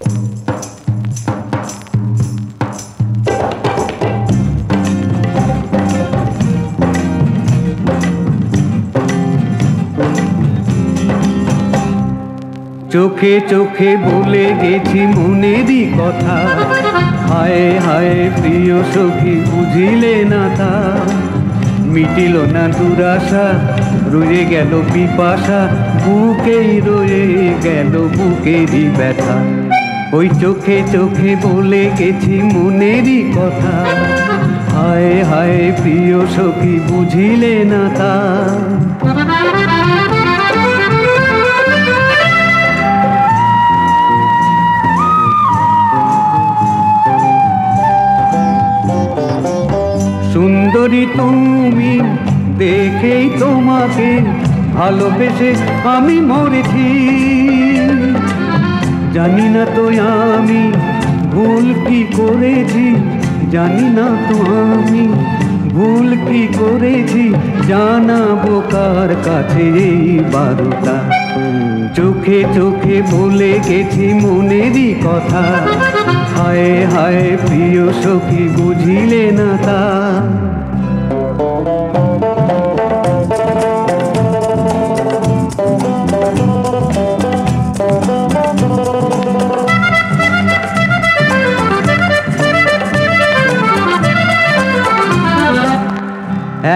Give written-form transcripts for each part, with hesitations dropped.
চোখে চোখে বলে গেছি মনেরই কথা, হায় হায় প্রিয় সখী বুঝিলে না তা। মিটিল না দুরাশা, রয়ে গেল পিপাসা, বুকেই রয়ে গেল বুকেরই ব্যথা। ওই চোখে চোখে বলে গেছি মনেরই কথা, হায় হায় প্রিয় সখী বুঝিলে না তা। সুন্দরী তুমি দেখেই তোমাকে ভালোবেসে আমি মরেছি। জানি না তো আমি ভুল কি করেছি, জানি না তো আমি ভুল কি করেছি, জানাবো কার কাছে এই বারোটা। চোখে চোখে বলে গেছি মনেরই কথা, হায় হায় প্রিয় সখী বুঝিলে না তা।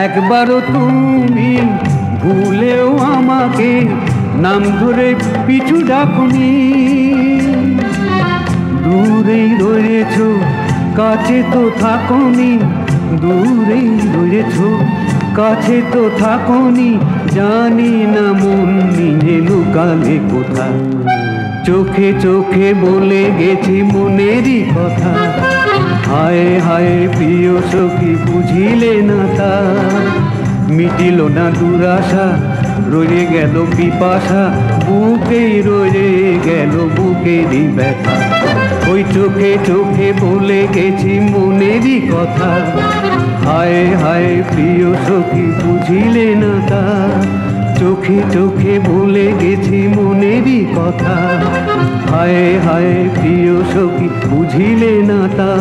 একবারও তুমি ভুলেও আমাকে নাম ধরে পিছু ডাকুনি। দূরেই রয়েছ কাছে তো থাকোনি, দূরেই রয়েছ কাছে তো থাকোনি, জানি না মন নিয়ে লুকালে কোথা। চোখে চোখে বলে গেছি মনেরই কথা, হায় হায় প্রিয় সখী বুঝিলে না তা। মিটিল না দুরাশা, রয়ে গেল পিপাসা, বুকেই রয়ে গেল বুকেরই ব্যথা। ওই চোখে চোখে বলে গেছি মনেরই কথা, হায় হায় প্রিয় সখী বুঝিলে না তা। চোখে চোখে বলে গেছি মনেরই কথা, হায় হায় প্রিয় সখী বুঝিলে না তা।